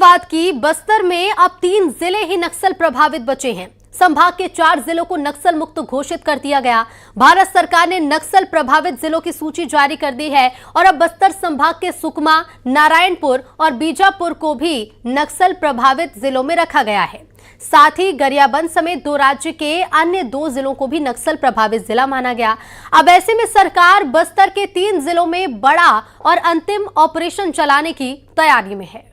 शुरुआत की। बस्तर में अब 3 जिले ही नक्सल प्रभावित बचे हैं। संभाग के 4 जिलों को नक्सल मुक्त घोषित कर दिया गया। भारत सरकार ने नक्सल प्रभावित जिलों की सूची जारी कर दी है और अब बस्तर संभाग के सुकमा, नारायणपुर और बीजापुर को भी नक्सल प्रभावित जिलों में रखा गया है। साथ ही गरियाबंद समेत 2 राज्य के अन्य 2 जिलों को भी नक्सल प्रभावित जिला माना गया। अब ऐसे में सरकार बस्तर के 3 जिलों में बड़ा और अंतिम ऑपरेशन चलाने की तैयारी में है।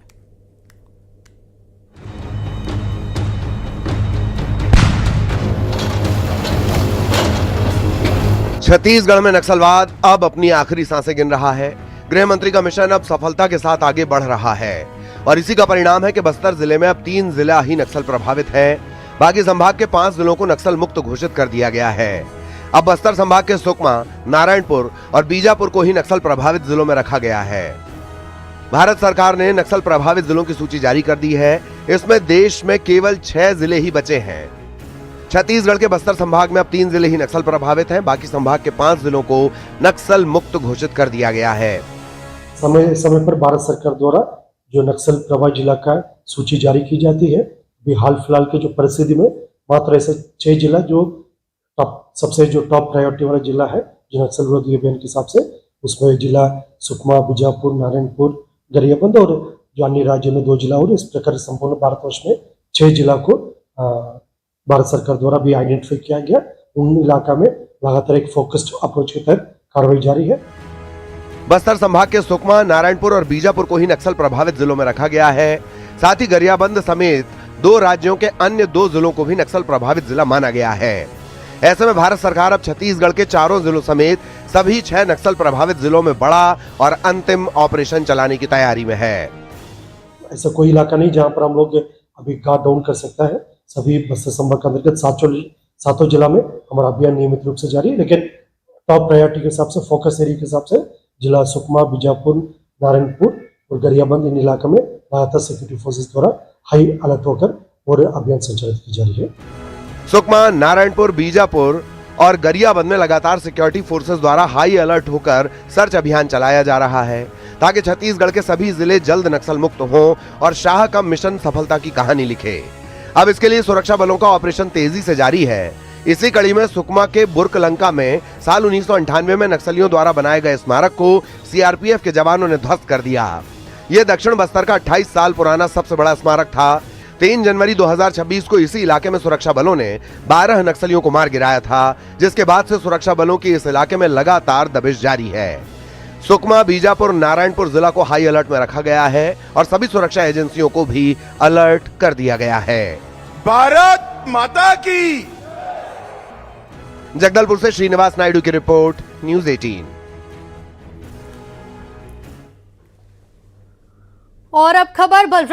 छत्तीसगढ़ में नक्सलवाद अब अपनी आखिरी सांसें गिन रहा है। गृह मंत्री का मिशन अब सफलता के साथ आगे बढ़ रहा है और इसी का परिणाम है कि बस्तर जिले में अब 3 जिला ही नक्सल प्रभावित है। बाकी संभाग के 5 जिलों को नक्सल मुक्त घोषित कर दिया गया है। अब बस्तर संभाग के सुकमा, नारायणपुर और बीजापुर को ही नक्सल प्रभावित जिलों में रखा गया है। भारत सरकार ने नक्सल प्रभावित जिलों की सूची जारी कर दी है। इसमें देश में केवल 6 जिले ही बचे हैं। छत्तीसगढ़ के बस्तर संभाग में अब 3 जिले ही नक्सल प्रभावित हैं। बाकी संभाग के 5 जिलों को नक्सल मुक्त घोषित कर दिया गया है। समय समय पर भारत सरकार द्वारा जो नक्सल प्रभावित जिला का सूची जारी की जाती है। अभी हाल फिलहाल के जो परिस्थिति में मात्र ऐसे 6 जिला जो सबसे टॉप प्रायोरिटी वाला जिला है जो नक्सल विरोधी अभियान के हिसाब से, उसमें जिला सुकमा, बीजापुर, नारायणपुर, गरियाबंद और जो अन्य राज्यों में 2 जिला और इस प्रकार संपूर्ण भारतवर्ष में 6 जिला को भारत सरकार द्वारा भी आइडेंटिफाई किया गया। उन इलाका में लगातार एक फोकस्ड अप्रोच के तहत कार्रवाई जारी है। बस्तर संभाग के सुकमा, नारायणपुर और बीजापुर को ही नक्सल प्रभावित जिलों में रखा गया है। साथ ही गरियाबंद समेत 2 राज्यों के अन्य 2 जिलों को भी नक्सल प्रभावित जिला माना गया है। ऐसे में भारत सरकार अब छत्तीसगढ़ के 4 जिलों समेत सभी 6 नक्सल प्रभावित जिलों में बड़ा और अंतिम ऑपरेशन चलाने की तैयारी में है। ऐसा कोई इलाका नहीं जहां पर हम लोग अभी गार्ड डाउन कर सकता है। सभी बस्तर संभाग के अंतर्गत 7 जिला में हमारा अभियान नियमित रूप से जारी है, लेकिन टॉप प्रायोरिटी के हिसाब से, फोकस एरिया के हिसाब से जिला सुकमा, बीजापुर, नारायणपुर और गरियाबंद इन इलाकों में लगातार सिक्योरिटी फोर्सेस द्वारा हाई अलर्ट होकर और अभियान संचालित की जा रही है। सुकमा, नारायणपुर, बीजापुर और गरियाबंद में लगातार सिक्योरिटी फोर्सेस द्वारा हाई अलर्ट होकर सर्च अभियान चलाया जा रहा है ताकि छत्तीसगढ़ के सभी जिले जल्द नक्सल मुक्त हों और शाह का मिशन सफलता की कहानी लिखे। अब इसके लिए सुरक्षा बलों का ऑपरेशन तेजी से जारी है। इसी कड़ी में सुकमा के बुर्कलंका में साल 1998 में नक्सलियों द्वारा बनाए गए स्मारक को सीआरपीएफ के जवानों ने ध्वस्त कर दिया। यह दक्षिण बस्तर का 28 साल पुराना सबसे बड़ा स्मारक था। 3 जनवरी 2026 को इसी इलाके में सुरक्षा बलों ने 12 नक्सलियों को मार गिराया था, जिसके बाद से सुरक्षा बलों की इस इलाके में लगातार दबिश जारी है। सुकमा, बीजापुर, नारायणपुर जिला को हाई अलर्ट में रखा गया है और सभी सुरक्षा एजेंसियों को भी अलर्ट कर दिया गया है। भारत माता की। जगदलपुर से श्रीनिवास नायडू की रिपोर्ट, न्यूज़ 18। और अब खबर